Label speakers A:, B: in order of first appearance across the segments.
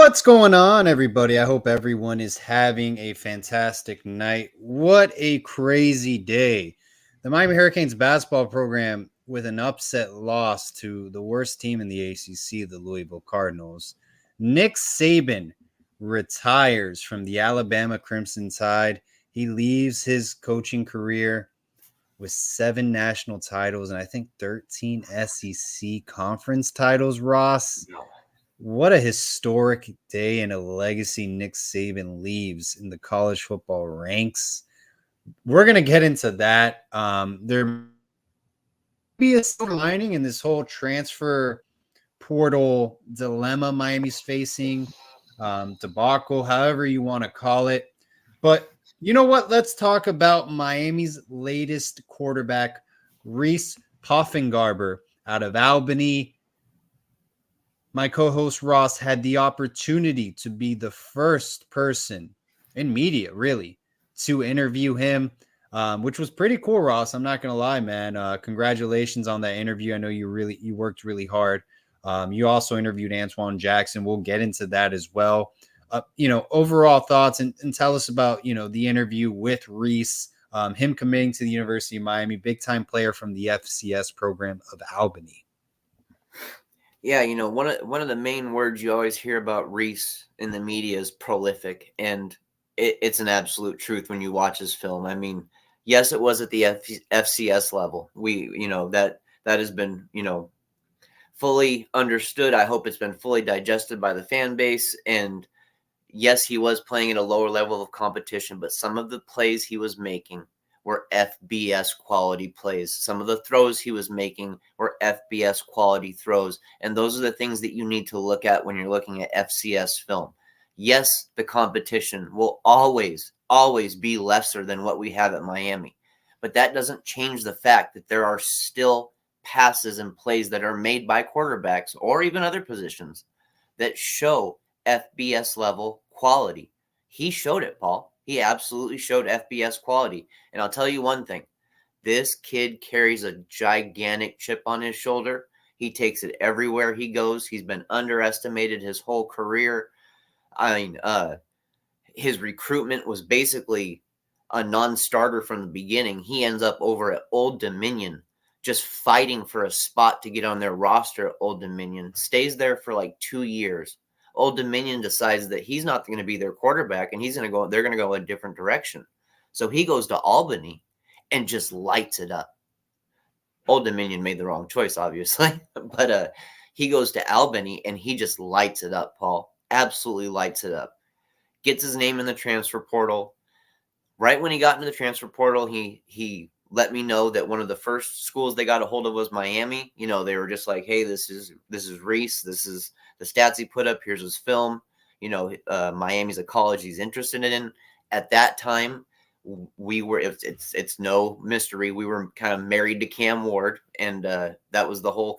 A: What's going on, everybody? I hope everyone is having a fantastic night. What a crazy day. The Miami Hurricanes basketball program with an upset loss to the worst team in the ACC, the Louisville Cardinals. Nick Saban retires from the Alabama Crimson Tide. He leaves his coaching career with 7 national titles and I think 13 SEC conference titles, Ross.
B: No.
A: What a historic day and a legacy Nick Saban leaves in the college football ranks. We're going to get into that. There may be a silver lining in this whole transfer portal dilemma Miami's facing, debacle, however you want to call it. But you know what? Let's talk about Miami's latest quarterback, Reese Puffinburger out of Albany. My co-host Ross had the opportunity to be the first person in media, really, to interview him, which was pretty cool, Ross. I'm not going to lie, man. Congratulations on that interview. I know you worked really hard. You also interviewed Antoine Jackson. We'll get into that as well. Overall thoughts and tell us about, the interview with Reese, him committing to the University of Miami, big-time player from the FCS program of Albany.
B: Yeah, one of the main words you always hear about Reese in the media is prolific, and it's an absolute truth when you watch his film. I mean, yes, it was at the FCS level. That has been, fully understood. I hope it's been fully digested by the fan base. And yes, he was playing at a lower level of competition, but some of the plays he was making were FBS quality plays. Some of the throws he was making were FBS quality throws. And those are the things that you need to look at when you're looking at FCS film. Yes, the competition will always be lesser than what we have at Miami. But that doesn't change the fact that there are still passes and plays that are made by quarterbacks or even other positions that show FBS level quality. He showed it, Paul. He absolutely showed FBS quality. And I'll tell you one thing. This kid carries a gigantic chip on his shoulder. He takes it everywhere he goes. He's been underestimated his whole career. His recruitment was basically a non-starter from the beginning. He ends up over at Old Dominion, just fighting for a spot to get on their roster at Old Dominion. Stays there for like 2 years. Old Dominion decides that he's not going to be their quarterback and they're going to go a different direction. So he goes to Albany and just lights it up. Old Dominion made the wrong choice, obviously, but he goes to Albany and he just lights it up, Paul. Absolutely lights it up. Gets his name in the transfer portal. Right when he got into the transfer portal, he let me know that one of the first schools they got a hold of was Miami. They were just like, hey, this is Reese. This is the stats he put up. Here's his film. Miami's a college he's interested in. At that time, we were, it's no mystery. We were kind of married to Cam Ward. And that was the whole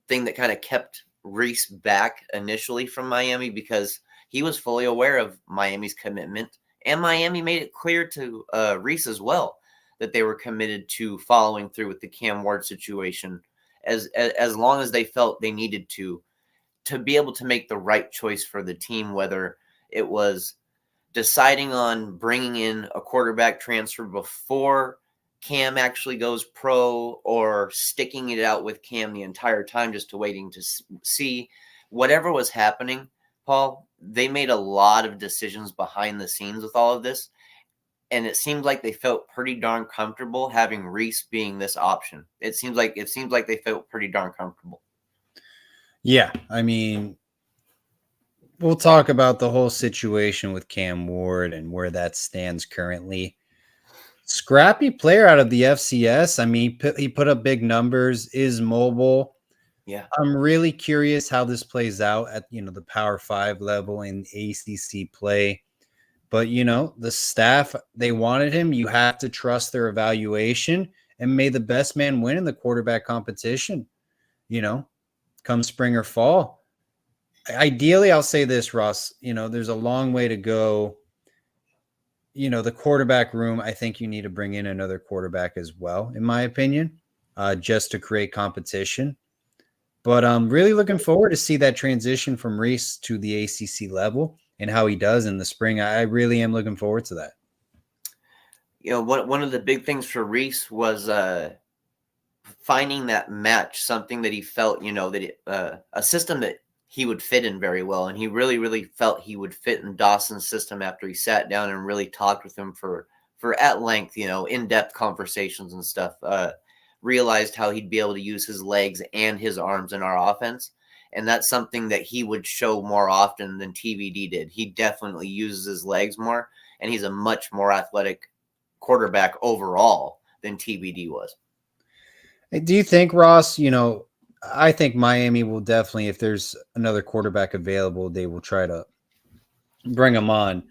B: thing that kind of kept Reese back initially from Miami, because he was fully aware of Miami's commitment. And Miami made it clear to Reese as well that they were committed to following through with the Cam Ward situation as long as they felt they needed to be able to make the right choice for the team, whether it was deciding on bringing in a quarterback transfer before Cam actually goes pro, or sticking it out with Cam the entire time just to waiting to see. Whatever was happening, Paul, they made a lot of decisions behind the scenes with all of this. And it seemed like they felt pretty darn comfortable having Reese being this option. It seems like they felt pretty darn comfortable.
A: Yeah, I mean, we'll talk about the whole situation with Cam Ward and where that stands currently. Scrappy player out of the FCS. I mean, he put up big numbers, is mobile.
B: Yeah.
A: I'm really curious how this plays out at, the Power 5 level in ACC play. But, the staff, they wanted him. You have to trust their evaluation, and may the best man win in the quarterback competition, come spring or fall. Ideally, I'll say this, Ross, there's a long way to go. The quarterback room, I think you need to bring in another quarterback as well, in my opinion, just to create competition. But I'm really looking forward to see that transition from Reese to the ACC level and how he does in the spring. I really am looking forward to that.
B: One of the big things for Reese was finding that match, something that he felt, that a system that he would fit in very well. And he really, really felt he would fit in Dawson's system after he sat down and really talked with him for at length, in-depth conversations and stuff. Realized how he'd be able to use his legs and his arms in our offense. And that's something that he would show more often than TVD did. He definitely uses his legs more, and he's a much more athletic quarterback overall than TVD was.
A: Do you think, Ross, I think Miami will definitely, if there's another quarterback available, they will try to bring him on,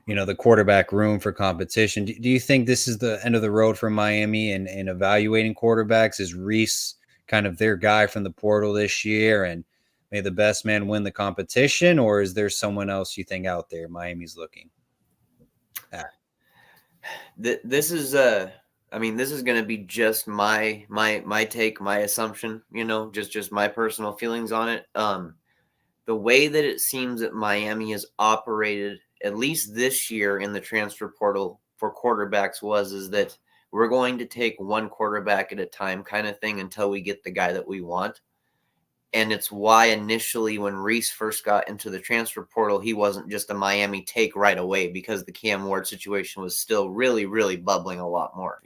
A: the quarterback room for competition. Do you think this is the end of the road for Miami and evaluating quarterbacks? Is Reese kind of their guy from the portal this year, and may the best man win the competition? Or is there someone else you think out there Miami's looking at?
B: This is this is going to be just my take, my assumption, just my personal feelings on it. The way that it seems that Miami has operated, at least this year in the transfer portal for quarterbacks, is that we're going to take one quarterback at a time kind of thing until we get the guy that we want. And it's why initially when Reese first got into the transfer portal, he wasn't just a Miami take right away, because the Cam Ward situation was still really, really bubbling a lot more,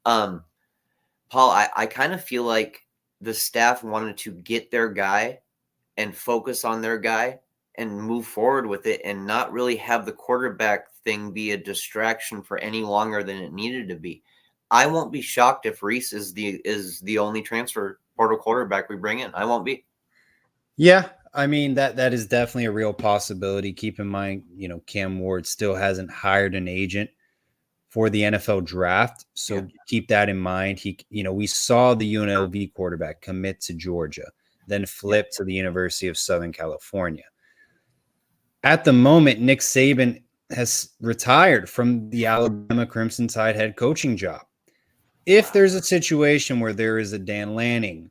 B: Paul, I kind of feel like the staff wanted to get their guy and focus on their guy and move forward with it, and not really have the quarterback thing be a distraction for any longer than it needed to be. I won't be shocked if Reese is the only transfer portal quarterback we bring in. I won't be.
A: Yeah, I mean, that is definitely a real possibility. Keep in mind, Cam Ward still hasn't hired an agent for the NFL draft, so keep that in mind. We saw the UNLV quarterback commit to Georgia, then flip to the University of Southern California. At the moment, Nick Saban has retired from the Alabama Crimson Tide head coaching job. If there's a situation where there is a Dan Lanning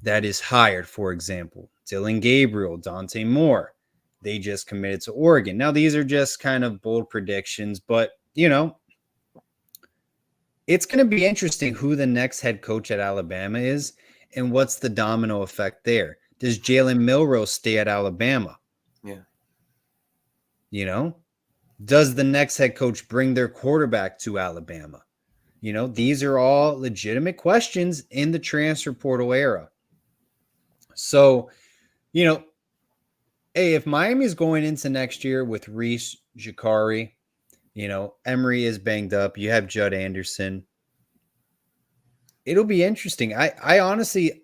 A: that is hired, for example, Dylan Gabriel, Dante Moore, they just committed to Oregon. Now, these are just kind of bold predictions, but, it's going to be interesting who the next head coach at Alabama is and what's the domino effect there. Does Jalen Milroe stay at Alabama?
B: Yeah.
A: Does the next head coach bring their quarterback to Alabama? These are all legitimate questions in the transfer portal era. So, hey, if Miami is going into next year with Reese, Jakari, Emery is banged up, you have Judd Anderson, it'll be interesting. I honestly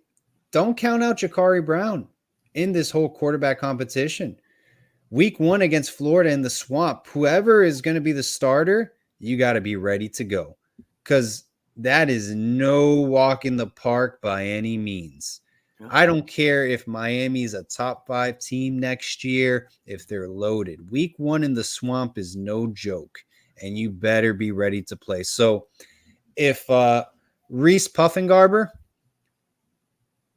A: don't count out Jakari Brown in this whole quarterback competition. Week 1 against Florida in the Swamp, whoever is going to be the starter, you got to be ready to go, because that is no walk in the park by any means. I don't care if Miami's a top 5 team next year, if they're loaded. Week 1 in the Swamp is no joke, and you better be ready to play. So if Reese Puffinburger,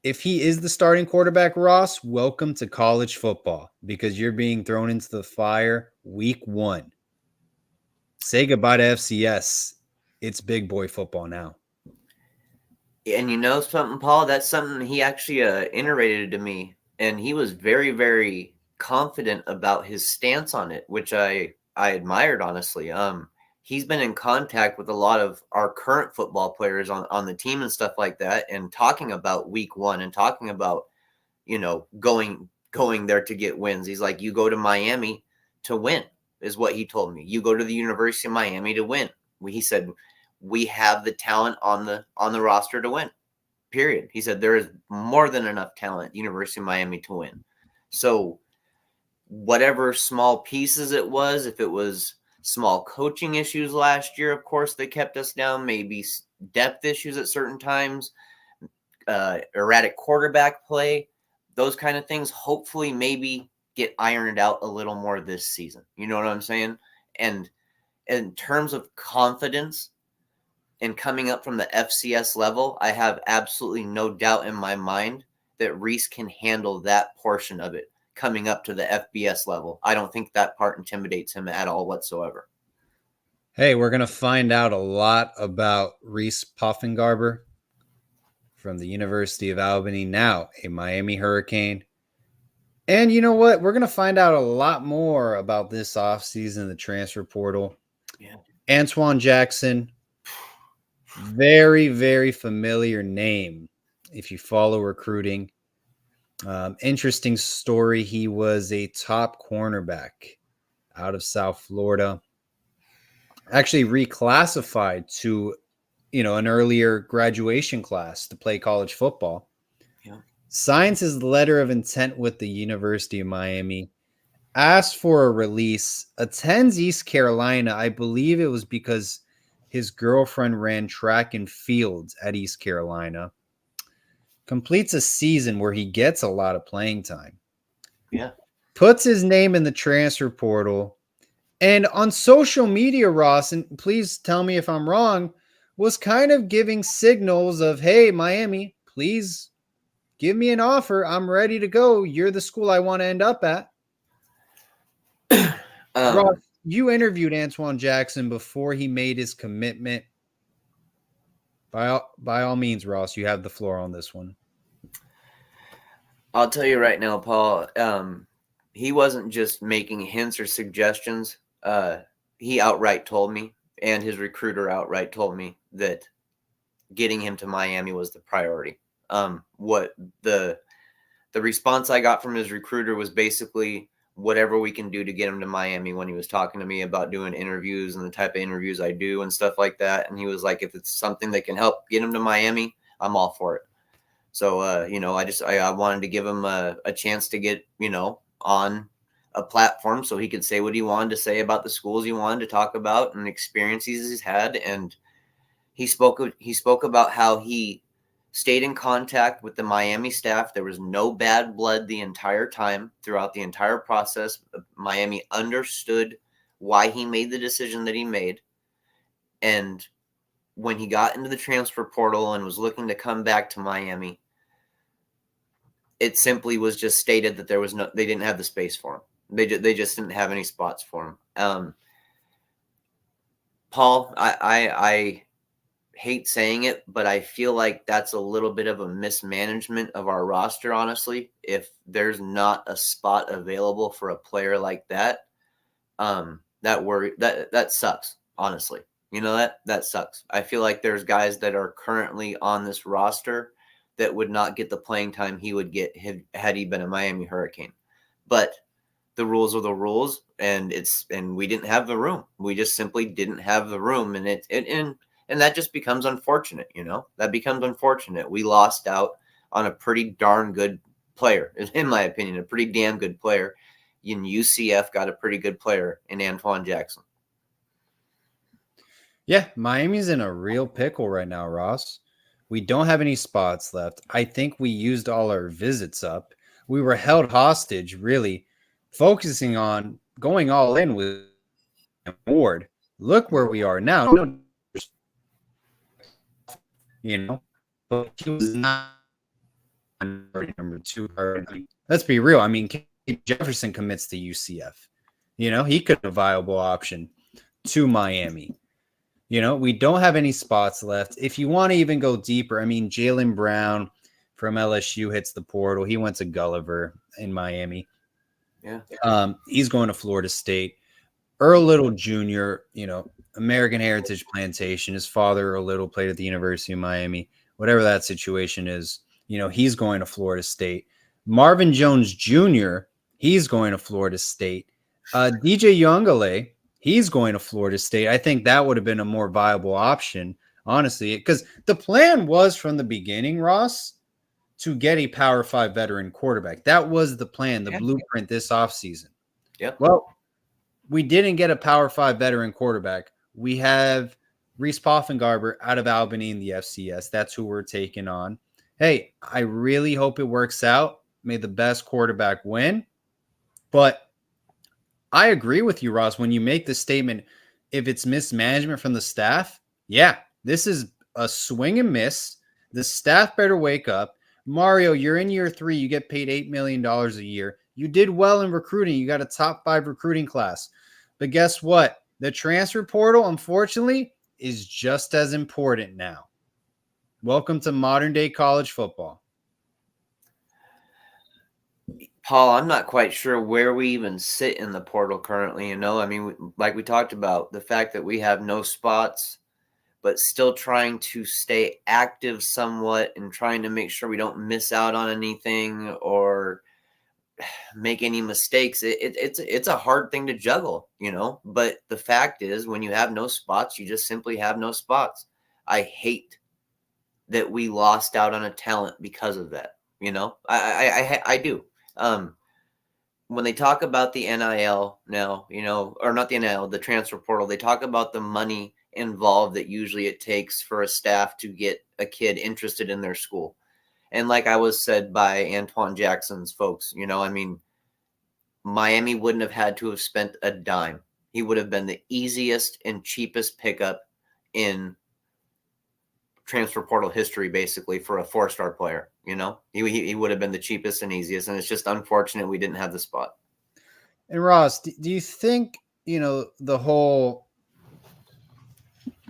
A: if he is the starting quarterback, Ross, welcome to college football, because you're being thrown into the fire week 1. Say goodbye to FCS. It's big boy football now.
B: And you know something, Paul? That's something he actually iterated to me, and he was very, very confident about his stance on it, which I admired, honestly. He's been in contact with a lot of our current football players on the team and stuff like that, and talking about week 1 and talking about, going there to get wins. He's like, you go to Miami to win, is what he told me. You go to the University of Miami to win. He said, we have the talent on the roster to win, period. He said there is more than enough talent at University of Miami to win. So whatever small pieces it was, if it was small coaching issues last year, of course, that kept us down, maybe depth issues at certain times, erratic quarterback play, those kind of things, hopefully maybe get ironed out a little more this season. You know what I'm saying? And in terms of confidence And coming up from the FCS level, I have absolutely no doubt in my mind that Reese can handle that portion of it coming up to the FBS level. I don't think that part intimidates him at all whatsoever.
A: Hey, we're going to find out a lot about Reese Puffinburger from the University of Albany, now a Miami Hurricane. And you know what? We're going to find out a lot more about this offseason, the transfer portal.
B: Yeah.
A: Antoine Jackson, very, very familiar name if you follow recruiting. Interesting story. He was a top cornerback out of South Florida. Actually reclassified to, an earlier graduation class to play college football.
B: Yeah.
A: Signs his letter of intent with the University of Miami, asked for a release, attends East Carolina. I believe it was because his girlfriend ran track and field at East Carolina. Completes a season where he gets a lot of playing time.
B: Yeah.
A: Puts his name in the transfer portal. And on social media, Ross, and please tell me if I'm wrong, was kind of giving signals of, hey, Miami, please give me an offer. I'm ready to go. You're the school I want to end up at. Ross, you interviewed Antoine Jackson before he made his commitment. By all means, Ross, you have the floor on this one.
B: I'll tell you right now, Paul, he wasn't just making hints or suggestions. He outright told me, and his recruiter outright told me, that getting him to Miami was the priority. What the response I got from his recruiter was basically whatever we can do to get him to Miami, when he was talking to me about doing interviews and the type of interviews I do and stuff like that. And he was like, if it's something that can help get him to Miami, I'm all for it. So, I wanted to give him a chance to get, on a platform so he could say what he wanted to say about the schools he wanted to talk about and experiences he's had. And he spoke about how he stayed in contact with the Miami staff. There was no bad blood the entire time throughout the entire process. Miami understood why he made the decision that he made. And when he got into the transfer portal and was looking to come back to Miami, it simply was just stated that they didn't have the space for him. They just didn't have any spots for him. Paul, I hate saying it, but I feel like that's a little bit of a mismanagement of our roster, honestly. If there's not a spot available for a player like that, that sucks, honestly. That sucks. I feel like there's guys that are currently on this roster that would not get the playing time he would get had he been a Miami Hurricane. But the rules are the rules, and we didn't have the room. We just simply didn't have the room, and that just becomes unfortunate. That becomes unfortunate. We lost out on a pretty darn good player, in my opinion, a pretty damn good player. And UCF got a pretty good player in Antoine Jackson.
A: Yeah, Miami's in a real pickle right now, Ross. We don't have any spots left. I think we used all our visits up. We were held hostage, really, focusing on going all in with Ward. Look where we are now. But he was not number two. Let's be real. I mean, Jefferson commits to UCF. He could be a viable option to Miami. We don't have any spots left. If you want to even go deeper, I mean, Jaylen Brown from LSU hits the portal. He went to Gulliver in Miami.
B: Yeah.
A: He's going to Florida State. Earl Little Jr., American Heritage Plantation. His father, Earl Little, played at the University of Miami. Whatever that situation is, he's going to Florida State. Marvin Jones Jr., he's going to Florida State. DJ Youngale, he's going to Florida State. I think that would have been a more viable option, honestly, because the plan was from the beginning, Ross, to get a Power 5 veteran quarterback. That was the plan, the blueprint this offseason.
B: Yep.
A: Well, we didn't get a Power 5 veteran quarterback. We have Reese Puffinburger out of Albany in the FCS. That's who we're taking on. Hey, I really hope it works out. May the best quarterback win. But I agree with you, Ross, when you make the statement, if it's mismanagement from the staff, yeah, This is a swing and miss. The staff better wake up. Mario, you're in year 3. You get paid $8 million a year. You did well in recruiting. You got a top 5 recruiting class. But guess what? The transfer portal, unfortunately, is just as important now. Welcome to modern day college football.
B: Paul, I'm not quite sure where we even sit in the portal currently. I mean, like we talked about, the fact that we have no spots, but still trying to stay active somewhat and trying to make sure we don't miss out on anything or make any mistakes. It's a hard thing to juggle, but the fact is, when you have no spots, you just simply have no spots. I hate that we lost out on a talent because of that. I do. When they talk about the NIL now, or not the NIL, the transfer portal, they talk about the money involved that usually it takes for a staff to get a kid interested in their school. And like I was said by Antoine Jackson's folks, I mean, Miami wouldn't have had to have spent a dime. He would have been the easiest and cheapest pickup in transfer portal history, basically, for a 4-star player. He would have been the cheapest and easiest, and it's just unfortunate we didn't have the spot.
A: And Ross, do you think the whole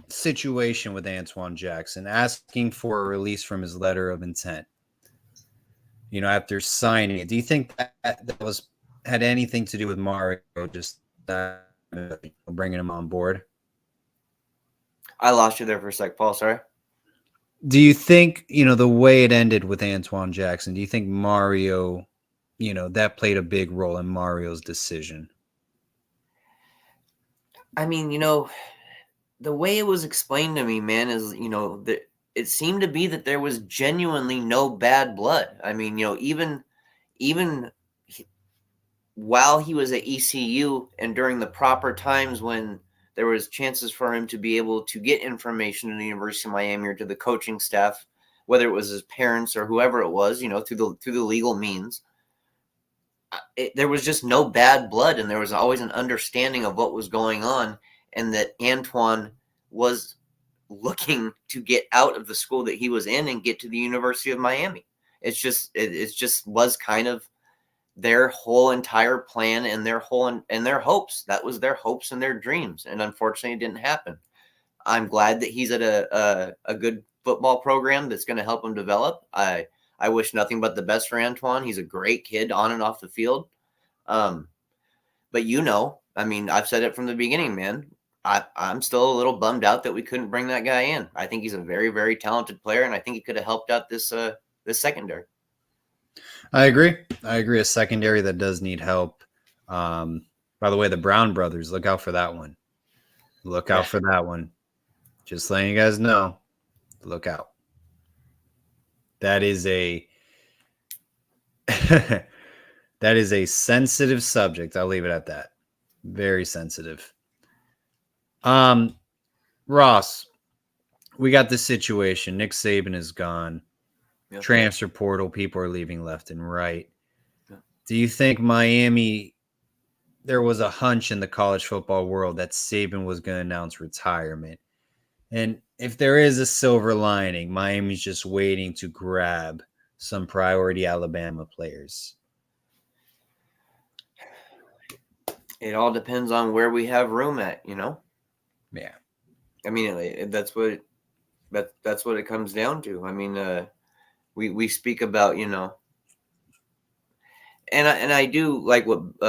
A: situation with Antoine Jackson asking for a release from his letter of intent, after signing it, do you think that had anything to do with Mario just bringing him on board?
B: I lost you there for a sec, Paul. Sorry.
A: Do you think, the way it ended with Antoine Jackson, do you think Mario, that played a big role in Mario's decision?
B: I mean, the way it was explained to me, man, is, that it seemed to be that there was genuinely no bad blood. I mean, even while he was at ECU and during the proper times when there was chances for him to be able to get information to the University of Miami or to the coaching staff, whether it was his parents or whoever it was, through the legal means, there was just no bad blood, and there was always an understanding of what was going on, and that Antoine was looking to get out of the school that he was in and get to the University of Miami. It just was kind of their whole entire plan and their hopes. That was their hopes and their dreams. And unfortunately, it didn't happen. I'm glad that he's at a good football program that's going to help him develop. I wish nothing but the best for Antoine. He's a great kid on and off the field. But I mean, I've said it from the beginning, man. I'm still a little bummed out that we couldn't bring that guy in. I think he's a very, very talented player, and I think he could have helped out this secondary.
A: I agree. A secondary that does need help. By the way, the Brown brothers, look out for that one. Look out for that one. Just letting you guys know. Look out. That is a sensitive subject. I'll leave it at that. Very sensitive. Ross, we got this situation. Nick Saban is gone. Yep. Transfer portal, people are leaving left and right. Yep. Do you think Miami, there was a hunch in the college football world that Saban was going to announce retirement? And if there is a silver lining, Miami's just waiting to grab some priority Alabama players.
B: It all depends on where we have room at,
A: Yeah.
B: I mean, that's what it comes down to. I mean, we speak about, and I do like what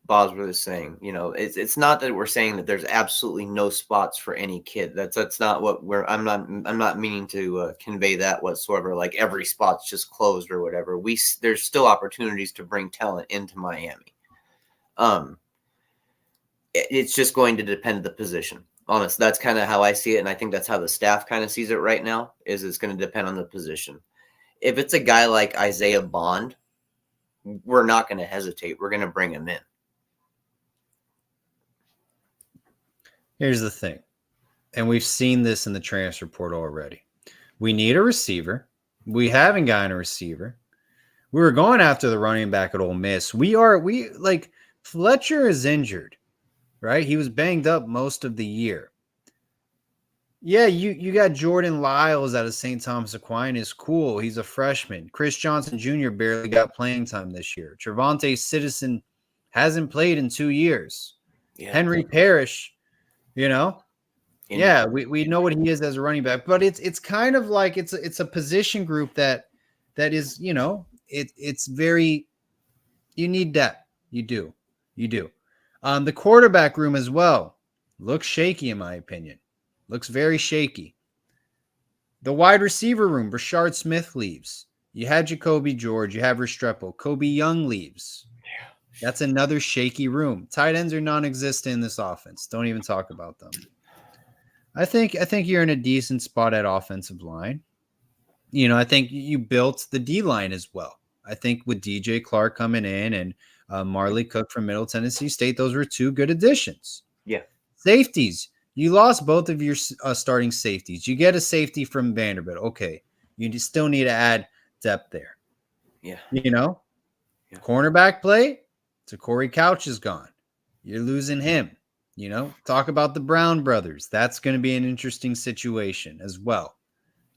B: Bosworth is saying. It's not that we're saying that there's absolutely no spots for any kid. That's not what I'm not meaning to convey that whatsoever. Like every spot's just closed or whatever. There's still opportunities to bring talent into Miami. It's just going to depend on the position. Honest, that's kind of how I see it, and I think that's how the staff kind of sees it right now. Is it's going to depend on the position. If it's a guy like Isaiah Bond, we're not going to hesitate. We're going to bring him in.
A: Here's the thing, and we've seen this in the transfer portal already. We need a receiver. We haven't gotten a receiver. We were going after the running back at Ole Miss. Fletcher is injured, right? He was banged up most of the year. Yeah, you got Jordan Lyles out of St. Thomas Aquinas. Cool. He's a freshman. Chris Johnson Jr. barely got playing time this year. Trevante Citizen hasn't played in 2 years.
B: Yeah.
A: Henry Parrish, you know,
B: And
A: yeah, we know what he is as a running back, but it's kind of like it's a position group that is, you know, it's very, you need depth. You do. You do. The quarterback room as well looks shaky in my opinion. Looks very shaky. The wide receiver room, Rashard Smith leaves. You had Jacoby George, you have Restrepo. Kobe Young leaves. That's another shaky room. Tight ends are non-existent in this offense. Don't even talk about them. I think you're in a decent spot at offensive line. You know, I think you built the D line as well. I think with DJ Clark coming in and Marley Cook from Middle Tennessee State, those were 2 good additions.
B: yeah.
A: Safeties, you lost both of your starting safeties. You get a safety from Vanderbilt. Okay, you still need to add depth there.
B: Yeah.
A: You know,
B: Yeah.
A: cornerback play, so Corey Couch is gone. You're losing him. You know, talk about the Brown brothers. That's going to be an interesting situation as well.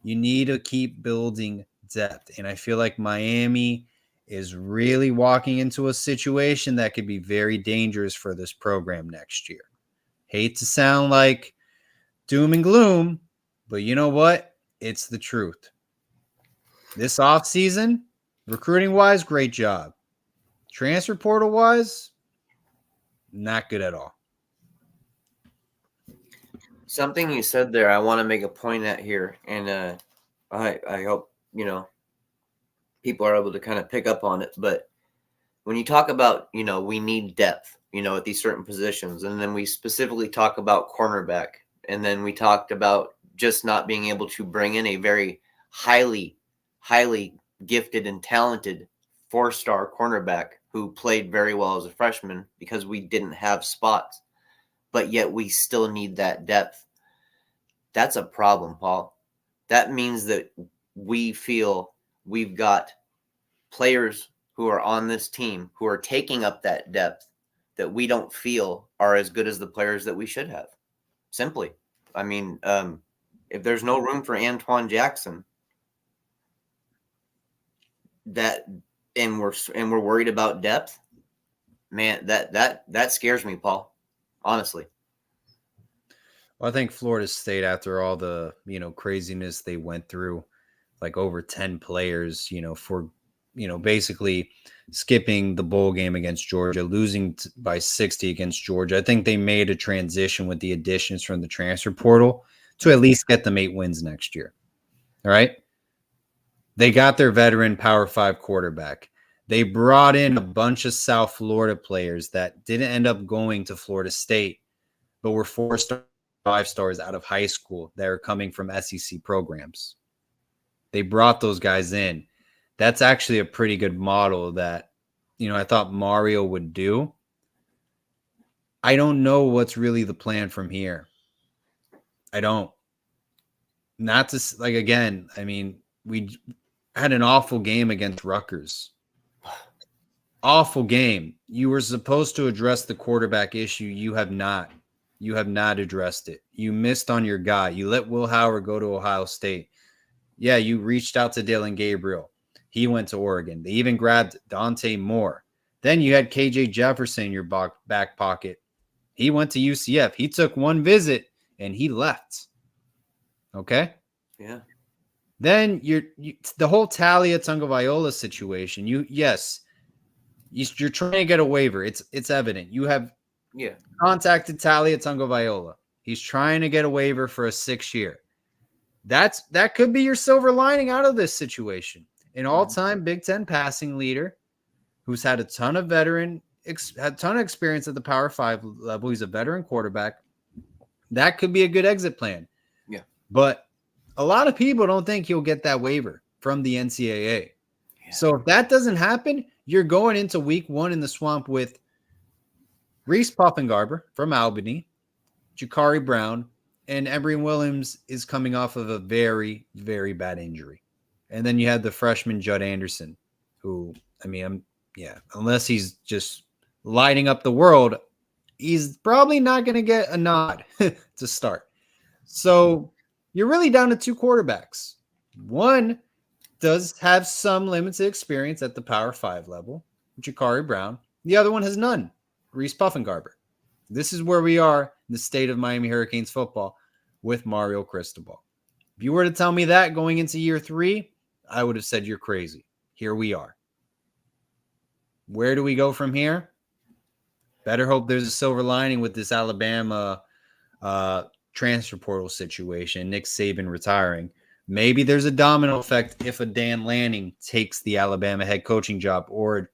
A: You need to keep building depth. And I feel like Miami is really walking into a situation that could be very dangerous for this program next year. Hate to sound like doom and gloom, but you know what? It's the truth. This offseason, recruiting-wise, great job. Transfer portal-wise, not good at all.
B: Something you said there, I want to make a point at here, and I hope people are able to kind of pick up on it. But when you talk about we need depth, at these certain positions, and then we specifically talk about cornerback, and then we talked about just not being able to bring in a very highly gifted and talented 4-star cornerback who played very well as a freshman because we didn't have spots, but yet we still need that depth. That's a problem, Paul. That means that we feel we've got players who are on this team who are taking up that depth that we don't feel are as good as the players that we should have. Simply. I mean, if there's no room for Antoine Jackson, and we're worried about depth, man, that scares me, Paul. Honestly.
A: Well, I think Florida State, after all the craziness they went through, like over 10 players, for basically skipping the bowl game against Georgia, losing by 60 against Georgia. I think they made a transition with the additions from the transfer portal to at least get them 8 wins next year. All right. They got their veteran Power 5 quarterback. They brought in a bunch of South Florida players that didn't end up going to Florida State, but were 4-star, 5-stars out of high school that are coming from SEC programs. They brought those guys in. That's actually a pretty good model that, I thought Mario would do. I don't know what's really the plan from here. I don't. Not to, like, again, I mean, we had an awful game against Rutgers. Awful game. You were supposed to address the quarterback issue. You have not. You have not addressed it. You missed on your guy. You let Will Howard go to Ohio State. Yeah, you reached out to Dillon Gabriel. He went to Oregon. They even grabbed Dante Moore. Then you had KJ Jefferson in your back pocket. He went to UCF. He took one visit and he left. Okay?
B: Yeah.
A: Then the whole Talia Tagovailoa situation. You're trying to get a waiver. It's evident. You have contacted Talia Tagovailoa. He's trying to get a waiver for a 6th year. That could be your silver lining out of this situation. An all-time Big Ten passing leader who's had a ton of experience at the Power 5 level. He's a veteran quarterback. That could be a good exit plan.
B: Yeah.
A: But a lot of people don't think he'll get that waiver from the NCAA. Yeah. So if that doesn't happen, you're going into week 1 in the swamp with Reese Puffinburger from Albany, Jakari Brown, and Embry Williams is coming off of a very, very bad injury. And then you had the freshman Judd Anderson, who, unless he's just lighting up the world, he's probably not going to get a nod to start. So you're really down to two quarterbacks. One does have some limited experience at the Power 5 level, Jakari Brown. The other one has none, Reese Puffinburger. This is where we are in the state of Miami Hurricanes football with Mario Cristobal. If you were to tell me that going into year 3, I would have said you're crazy. Here we are. Where do we go from here? Better hope there's a silver lining with this Alabama transfer portal situation, Nick Saban retiring. Maybe there's a domino effect if a Dan Lanning takes the Alabama head coaching job or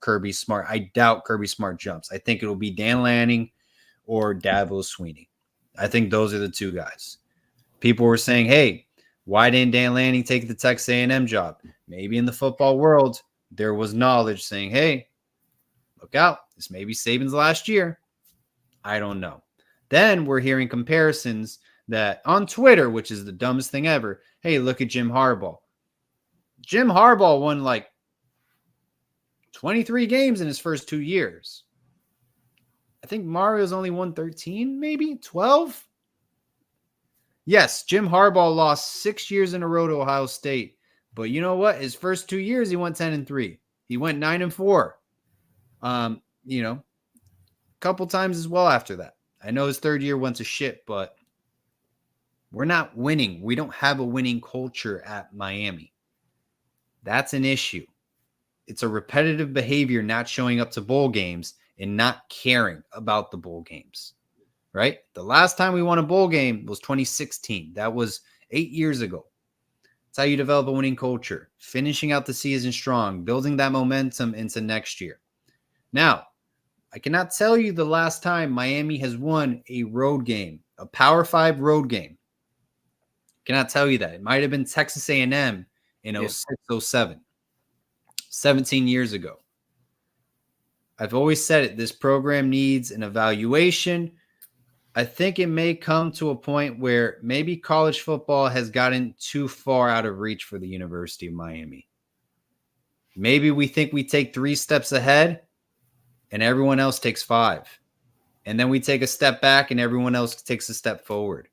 A: Kirby Smart. I doubt Kirby Smart jumps. I think it'll be Dan Lanning or Dabo Swinney. I think those are the two guys. People were saying, hey, why didn't Dan Lanning take the Texas A&M job? Maybe in the football world, there was knowledge saying, hey, look out. This may be Saban's last year. I don't know. Then we're hearing comparisons that on Twitter, which is the dumbest thing ever, hey, look at Jim Harbaugh. Jim Harbaugh won like 23 games in his first 2 years. I think Mario's only won 13, maybe 12. Yes, Jim Harbaugh lost 6 years in a row to Ohio State. But you know what? His first 2 years, he went 10-3. He went 9-4. A couple times as well after that. I know his third year went to shit, but we're not winning. We don't have a winning culture at Miami. That's an issue. It's a repetitive behavior, not showing up to bowl games and not caring about the bowl games, right? The last time we won a bowl game was 2016. That was 8 years ago. That's how you develop a winning culture, finishing out the season strong, building that momentum into next year. Now, I cannot tell you the last time Miami has won a road game, a Power 5 road game. Cannot tell you that. It might have been Texas A&M in 06-07, 17 years ago. I've always said it. This program needs an evaluation. I think it may come to a point where maybe college football has gotten too far out of reach for the University of Miami. Maybe we think we take 3 steps ahead and everyone else takes 5. And then we take a step back and everyone else takes a step forward.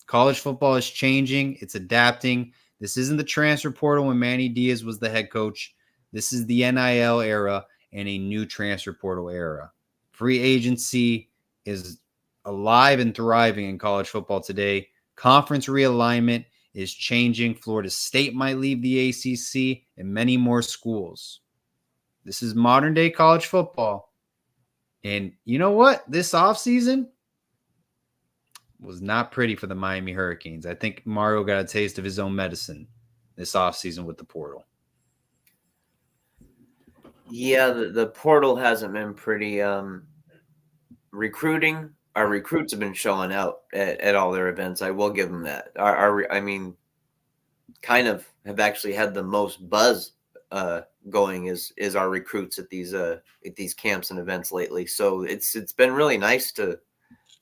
A: College football is changing. It's adapting. This isn't the transfer portal when Manny Diaz was the head coach. This is the NIL era and a new transfer portal era. Free agency is alive and thriving in college football today. Conference realignment is changing. Florida State might leave the ACC and many more schools. This is modern day college football. And you know what? This offseason was not pretty for the Miami Hurricanes. I think Mario got a taste of his own medicine this offseason with the portal.
B: Yeah, the portal hasn't been pretty. Recruiting, our recruits have been showing out at all their events. I will give them that. Kind of have actually had the most buzz going is our recruits at these camps and events lately. So it's been really nice to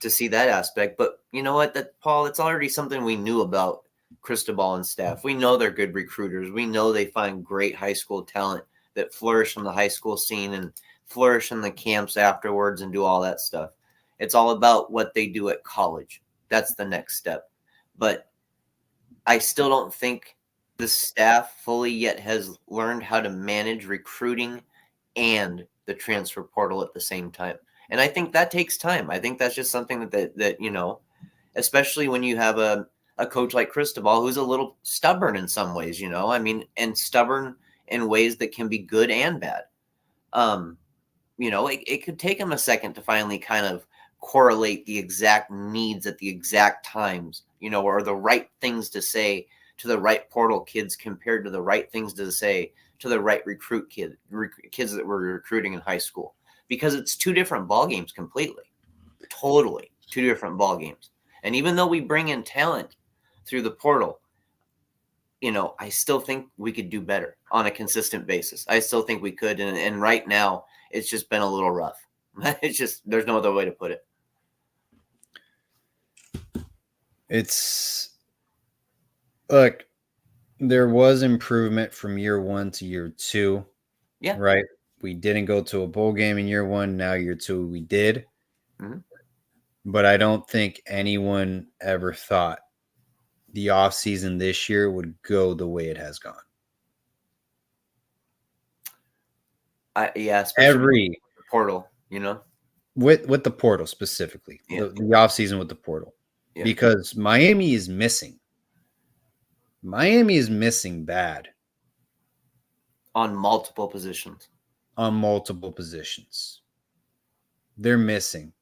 B: see that aspect. But you know what, Paul, it's already something we knew about Cristobal and staff. We know they're good recruiters. We know they find great high school talent that flourish on the high school scene and flourish in the camps afterwards and do all that stuff. It's all about what they do at college. That's the next step. But I still don't think the staff fully yet has learned how to manage recruiting and the transfer portal at the same time. And I think that takes time. I think that's just something that especially when you have a coach like Cristobal, who's a little stubborn in some ways, and stubborn in ways that can be good and bad. It could take him a second to finally kind of correlate the exact needs at the exact times, or the right things to say to the right portal kids compared to the right things to say to the right kids that we're recruiting in high school, because it's 2 different ball games completely, totally 2 different ball games. And even though we bring in talent through the portal, I still think we could do better on a consistent basis. I still think we could. And right now it's just been a little rough. It's just, there's no other way to put it.
A: Look, there was improvement from year 1 to year 2.
B: Yeah.
A: Right. We didn't go to a bowl game in year 1. Now year 2, we did. Mm-hmm. But I don't think anyone ever thought the offseason this year would go the way it has gone.
B: Yeah, especially with the portal,
A: with the portal specifically,
B: Yeah.
A: the offseason with the portal,
B: Yeah.
A: because Miami is missing. Miami is missing bad
B: on multiple positions.
A: They're missing.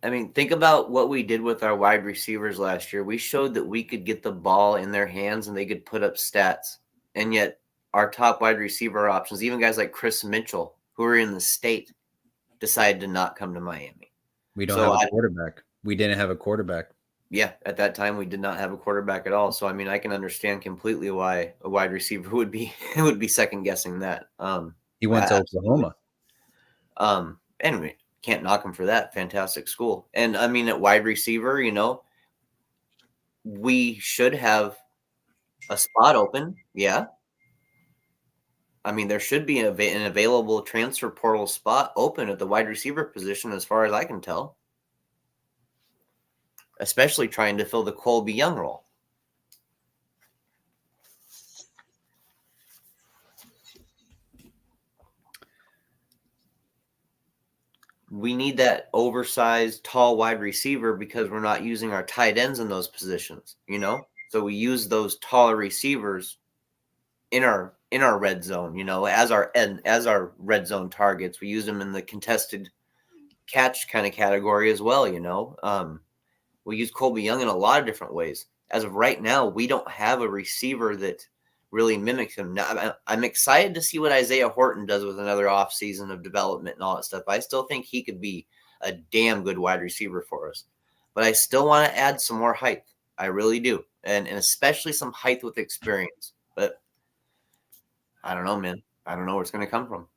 B: I mean, think about what we did with our wide receivers last year. We showed that we could get the ball in their hands and they could put up stats. And yet our top wide receiver options, even guys like Chris Mitchell, who are in the state, decided to not come to Miami.
A: We don't have a quarterback. We didn't have a quarterback.
B: Yeah, at that time we did not have a quarterback at all. So I mean, I can understand completely why a wide receiver would be second guessing that.
A: He went to Oklahoma.
B: Anyway, can't knock him for that. Fantastic school. And I mean, at wide receiver, we should have a spot open. Yeah. I mean, there should be an available transfer portal spot open at the wide receiver position, as far as I can tell. Especially trying to fill the Colby Young role. We need that oversized, tall wide receiver because we're not using our tight ends in those positions, So we use those taller receivers in our red zone, as our red zone targets. We use them in the contested catch kind of category as well, We use Colby Young in a lot of different ways. As of right now, we don't have a receiver that really mimics him. Now, I'm excited to see what Isaiah Horton does with another offseason of development and all that stuff. I still think he could be a damn good wide receiver for us. But I still want to add some more height. I really do. And especially some height with experience. But I don't know, man. I don't know where it's going to come from.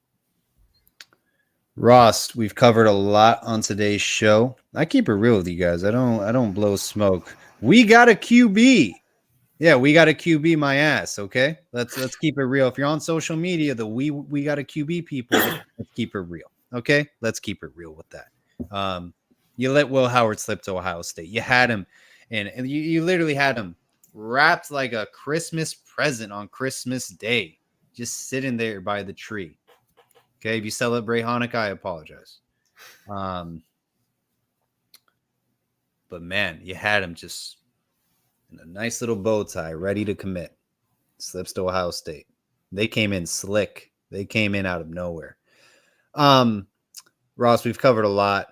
A: Ross, we've covered a lot on today's show. I keep it real with you guys. I don't blow smoke. We got a QB. Yeah, we got a QB my ass, okay? Let's keep it real. If you're on social media, we got a QB people, let's keep it real. Okay? Let's keep it real with that. You let Will Howard slip to Ohio State. You had him and you literally had him wrapped like a Christmas present on Christmas Day, just sitting there by the tree. Okay, if you celebrate Hanukkah, I apologize. But man, you had him just in a nice little bow tie, ready to commit. Slips to Ohio State. They came in slick. They came in out of nowhere. Ross, we've covered a lot.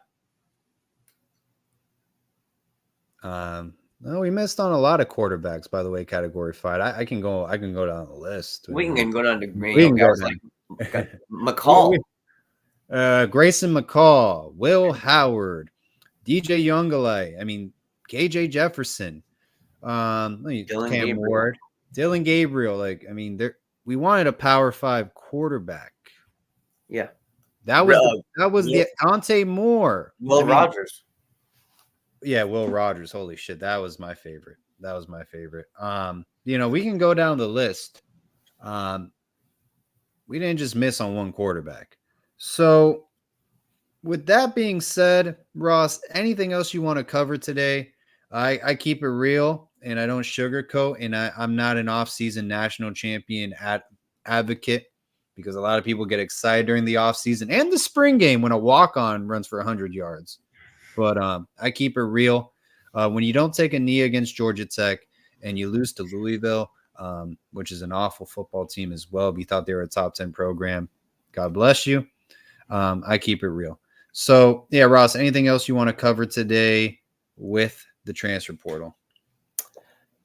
A: No, we missed on a lot of quarterbacks, by the way, category 5. I can go down the list.
B: We can go down to
A: we can go down.
B: Like McCall.
A: Grayson McCall, Will Howard, DJ Youngelite. I mean, KJ Jefferson. Cam Ward, Dylan Gabriel. Like, I mean, we wanted a Power 5 quarterback.
B: Yeah,
A: that was the Dante Moore,
B: Will Rogers.
A: Yeah, Will Rogers. Holy shit, that was my favorite. We can go down the list. We didn't just miss on one quarterback. So, with that being said, Ross, anything else you want to cover today? I keep it real and I don't sugarcoat, and I'm not an off-season national champion advocate, because a lot of people get excited during the off-season and the spring game when a walk-on runs for 100 yards. But I keep it real. When you don't take a knee against Georgia Tech and you lose to Louisville, which is an awful football team as well, we thought they were a top 10 program. God bless you. I keep it real. So, yeah, Ross, anything else you want to cover today with the transfer portal?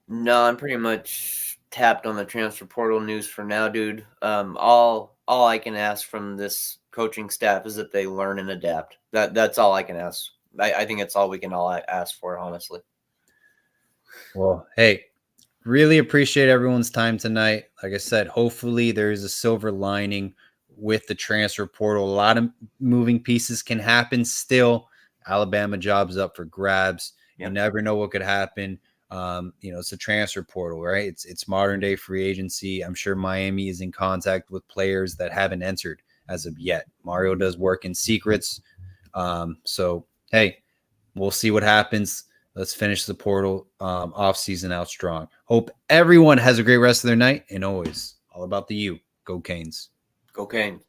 B: No, I'm pretty much tapped on the transfer portal news for now, dude. All I can ask from this coaching staff is that they learn and adapt. That's all I can ask. I think that's all we can all ask for, honestly.
A: Well, hey, really appreciate everyone's time tonight. Like I said, hopefully there is a silver lining with the transfer portal. A lot of moving pieces can happen still. Alabama jobs up for grabs. Yep. You never know what could happen. It's a transfer portal, right? It's modern day free agency. I'm sure Miami is in contact with players that haven't entered as of yet. Mario does work in secrets. So, hey, we'll see what happens. Let's finish the portal off season out strong. Hope everyone has a great rest of their night, and always all about the U. Go Canes.
B: Go Canes.